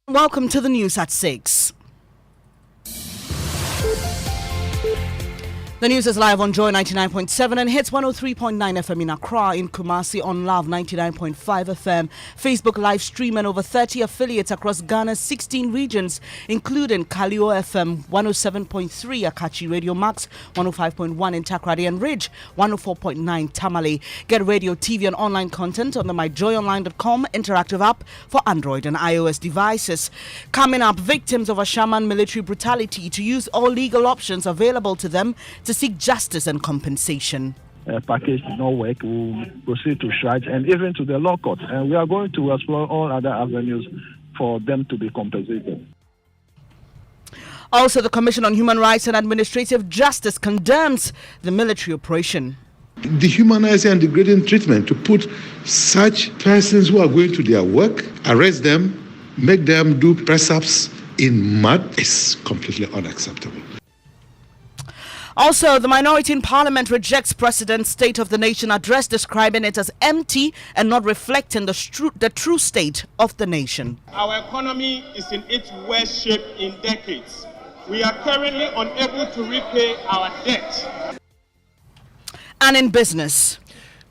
Welcome to the news at 6. The news is live on Joy 99.7 and hits 103.9 FM in Accra, in Kumasi on Love 99.5 FM, Facebook live stream and over 30 affiliates across Ghana's 16 regions, including Kalio FM 107.3, Akachi Radio Max 105.1 in Takrady and Ridge 104.9 Tamale. Get radio, TV and online content on the myjoyonline.com interactive app for Android and iOS devices. Coming up, victims of a shaman military brutality to use all legal options available to them to seek justice and compensation. Package did not work, we will proceed to strike and even to the law court. And we are going to explore all other avenues for them to be compensated. Also, the Commission on Human Rights and Administrative Justice condemns the military operation. Dehumanizing and degrading treatment to put such persons who are going to their work, arrest them, make them do press-ups in mud is completely unacceptable. Also, the minority in Parliament rejects President's State of the Nation address, describing it as empty and not reflecting the true state of the nation. Our economy is in its worst shape in decades. We are currently unable to repay our debt. And in business,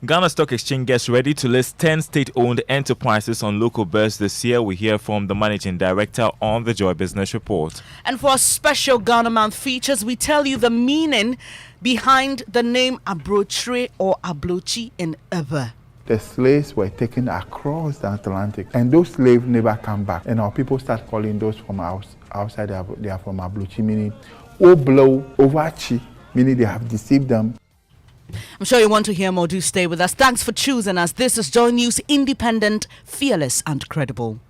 Ghana Stock Exchange gets ready to list 10 state-owned enterprises on local bursts this year. We hear from the managing director on the Joy Business Report. And for a special Ghana Month features, we tell you the meaning behind the name Abrochire or Ablochi in Ever. The slaves were taken across the Atlantic, and those slaves never come back. And our people start calling those from outside, they are from Ablochi, meaning Oblo, Ovachi, meaning they have deceived them. I'm sure you want to hear more. Do stay with us. Thanks for choosing us. This is Joy News, independent, fearless and credible.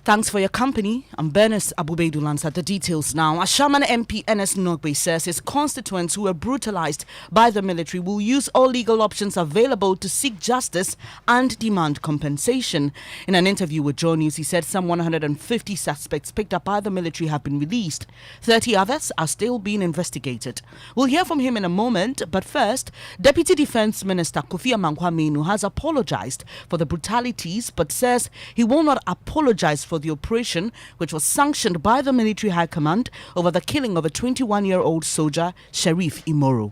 Thanks for your company. I'm Bernice Abu-Baidoo Lansah. The details now. A Shaman MP Ernest Nogbe says his constituents who were brutalized by the military will use all legal options available to seek justice and demand compensation. In an interview with Joy News, he said some 150 suspects picked up by the military have been released. 30 others are still being investigated. We'll hear from him in a moment, but first, Deputy Defense Minister Kofi Amankwa-Manu has apologized for the brutalities, but says he will not apologize for the operation, which was sanctioned by the military high command over the killing of a 21-year-old soldier, Sheriff Imoro.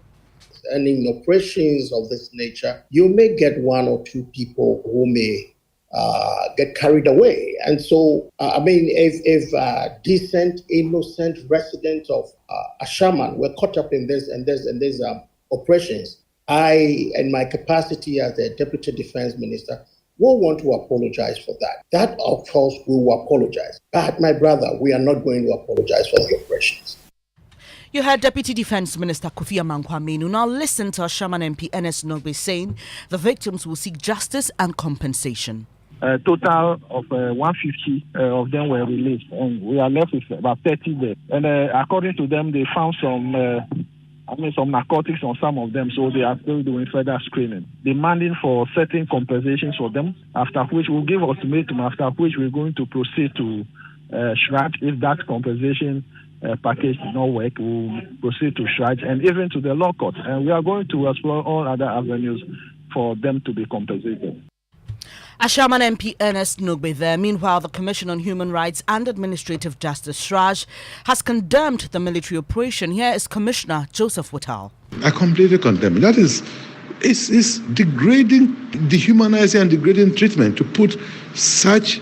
And in operations of this nature, you may get one or two people who may get carried away. And so, if decent, innocent residents of a shaman were caught up in this and these operations, I, in my capacity as the Deputy Defense Minister, will want to apologize for that. That, of course, we will apologize. But, my brother, we are not going to apologize for the operations. You heard Deputy Defense Minister Kofi Amankwa-Manu. Now listen to our Shaman MP Ernest Nogbe saying the victims will seek justice and compensation. A total of 150 of them were released, and we are left with about 30 there. And according to them, they found some narcotics on some of them, so they are still doing further screening, demanding for certain compensations for them, after which we'll give ultimatum, after which we're going to proceed to strike. If that compensation package did not work, we'll proceed to strike and even to the law court. And we are going to explore all other avenues for them to be compensated. Ashaman MP Ernest Nogbe there. Meanwhile, the Commission on Human Rights and Administrative Justice, SHRAJ, has condemned the military operation. Here is Commissioner Joseph Whittal. I completely condemn it. That is degrading, dehumanizing and degrading treatment to put such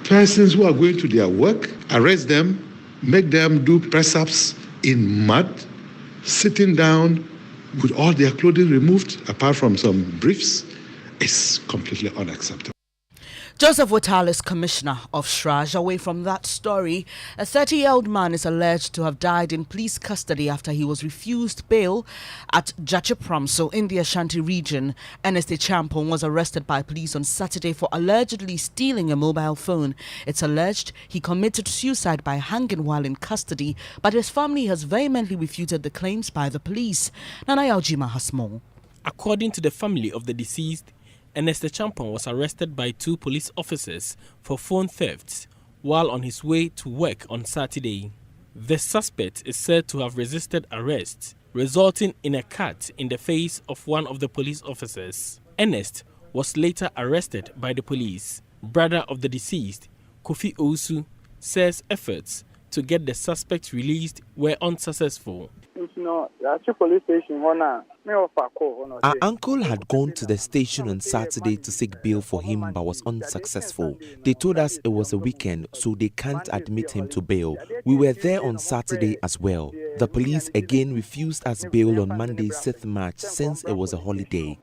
persons who are going to their work, arrest them, make them do press-ups in mud, sitting down with all their clothing removed, apart from some briefs, is completely unacceptable. Joseph Whittal is Commissioner of SHRAJ. Away from that story, a 30-year-old man is alleged to have died in police custody after he was refused bail at Jachipramso in the Ashanti region. Ernest Champon was arrested by police on Saturday for allegedly stealing a mobile phone. It's alleged he committed suicide by hanging while in custody, but his family has vehemently refuted the claims by the police. Nana Yaujima has more. According to the family of the deceased, Ernest Champon was arrested by 2 police officers for phone thefts while on his way to work on Saturday. The suspect is said to have resisted arrest, resulting in a cut in the face of one of the police officers. Ernest was later arrested by the police. Brother of the deceased, Kofi Osu, says efforts to get the suspect released were unsuccessful. Our uncle had gone to the station on Saturday to seek bail for him but was unsuccessful. They told us it was a weekend, so they can't admit him to bail. We were there on Saturday as well. The police again refused us bail on Monday, 6th March, since it was a holiday.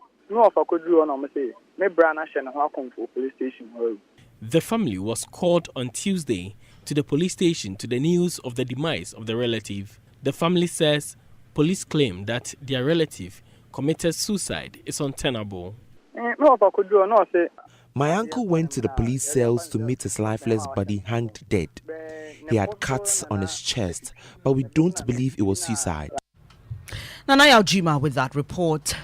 The family was called on Tuesday to the police station to the news of the demise of the relative. The family says police claim that their relative committed suicide is untenable. My uncle went to the police cells to meet his lifeless body hanged dead. He had cuts on his chest, but we don't believe it was suicide. Nana Yaujima with that report.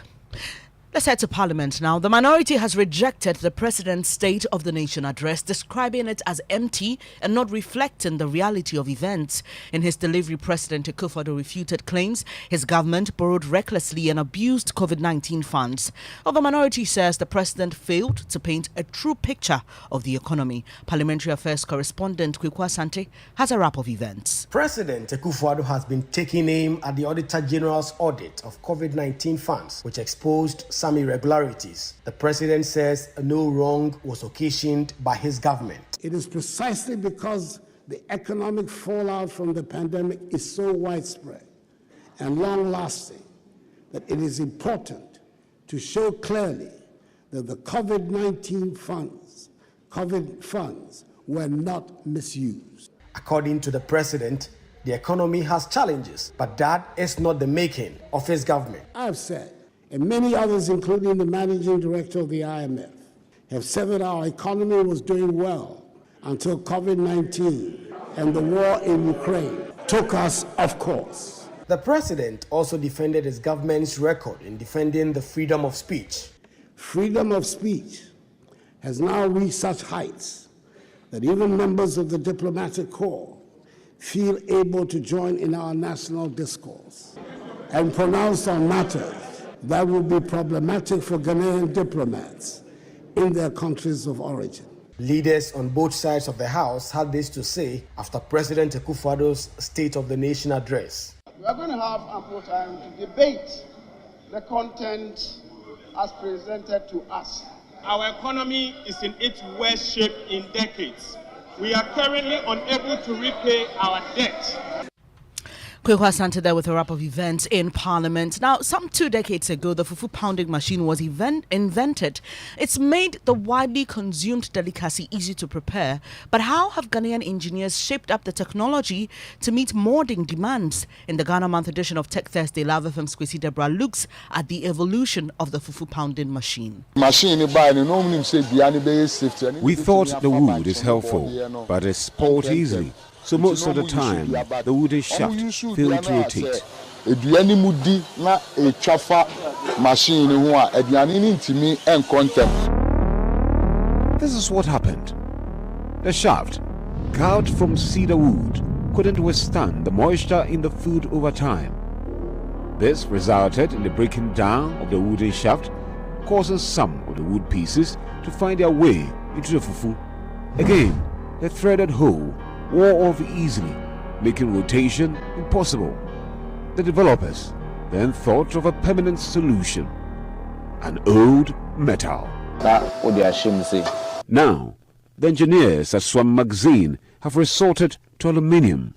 Let's head to Parliament now. The minority has rejected the President's State of the Nation address, describing it as empty and not reflecting the reality of events. In his delivery, President Akufo-Addo refuted claims his government borrowed recklessly and abused COVID-19 funds. Well, the minority says the President failed to paint a true picture of the economy. Parliamentary Affairs correspondent Kweku Asante has a wrap of events. President Akufo-Addo has been taking aim at the Auditor General's audit of COVID-19 funds, which exposed some irregularities. The president says no wrong was occasioned by his government. It is precisely because the economic fallout from the pandemic is so widespread and long-lasting that it is important to show clearly that the COVID-19 funds were not misused. According to the president, the economy has challenges, but that is not the making of his government. I've said, and many others, including the managing director of the IMF, have said that our economy was doing well until COVID-19 and the war in Ukraine took us off course. The president also defended his government's record in defending the freedom of speech. Freedom of speech has now reached such heights that even members of the diplomatic corps feel able to join in our national discourse and pronounce on matters that will be problematic for Ghanaian diplomats in their countries of origin. Leaders on both sides of the House had this to say after President Akufo-Addo's State of the Nation address. We are going to have ample time to debate the content as presented to us. Our economy is in its worst shape in decades. We are currently unable to repay our debt. Kweku Asante there with a wrap of events in Parliament. Now, some 2 decades ago, the fufu pounding machine was invented. It's made the widely consumed delicacy easy to prepare. But how have Ghanaian engineers shaped up the technology to meet modern demands? In the Ghana Month edition of Tech Thursday, Live FM's Kwesi Deborah looks at the evolution of the fufu pounding machine. We thought the wood is helpful, but it's spoiled easily. So most of the time, the wooden shaft failed to rotate. This is what happened. The shaft, carved from cedar wood, couldn't withstand the moisture in the food over time. This resulted in the breaking down of the wooden shaft, causing some of the wood pieces to find their way into the fufu. Again, the threaded hole wore off easily, making rotation impossible. The developers then thought of a permanent solution: an old metal. Now, the engineers at Swam Magazine have resorted to aluminium.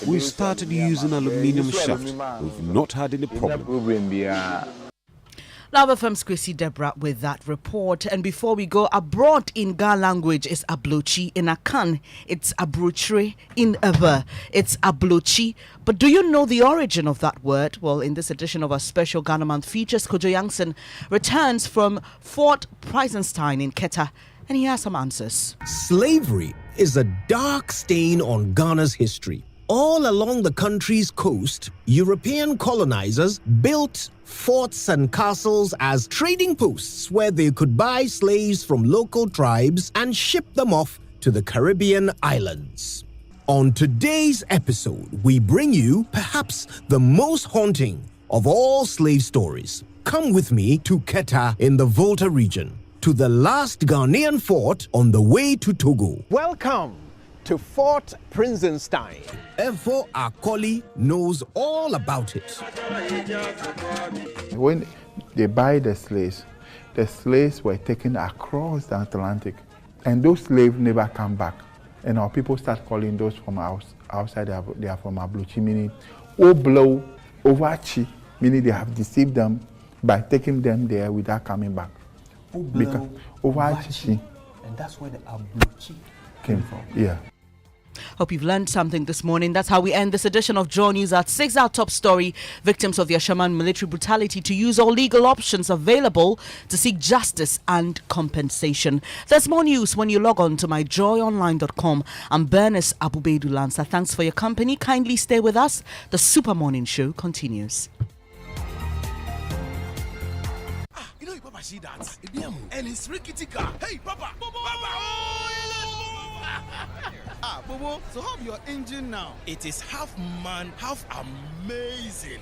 We started using aluminium shaft. We've not had any problem. Lava FM's Kwesi Deborah with that report. And before we go, abroad in Ga language is ablochi. In Akan, it's abrochre. In Ever, it's ablochi. But do you know the origin of that word? Well, in this edition of our special Ghana Month features, Kojo Youngson returns from Fort Preisenstein in Keta, and he has some answers. Slavery is a dark stain on Ghana's history. All along the country's coast, European colonizers built forts and castles as trading posts where they could buy slaves from local tribes and ship them off to the Caribbean islands. On today's episode, we bring you perhaps the most haunting of all slave stories, Come with me to Keta in the Volta region, to the last Ghanaian fort on the way to Togo. Welcome to Fort Prinsenstein. Efo Akoli knows all about it. When they buy the slaves were taken across the Atlantic, and those slaves never come back. And our people start calling those from outside, they are from Abluchi, meaning Oblo, Ovachi, meaning they have deceived them by taking them there without coming back. Oblo, Ovachi. And that's where the Abluchi came from. Yeah. Hope you've learned something this morning. That's how we end this edition of Joy News at 6. Our top story: victims of the Ashaman military brutality to use all legal options available to seek justice and compensation. There's more news when you log on to myjoyonline.com. I'm Bernice Abu-Baidoo Lansah. Thanks for your company. Kindly stay with us. The Super Morning Show continues. You know, Papa, see that? And it's rickety car. Hey, Papa! Bobo, so how's your engine now? It is half man, half amazing.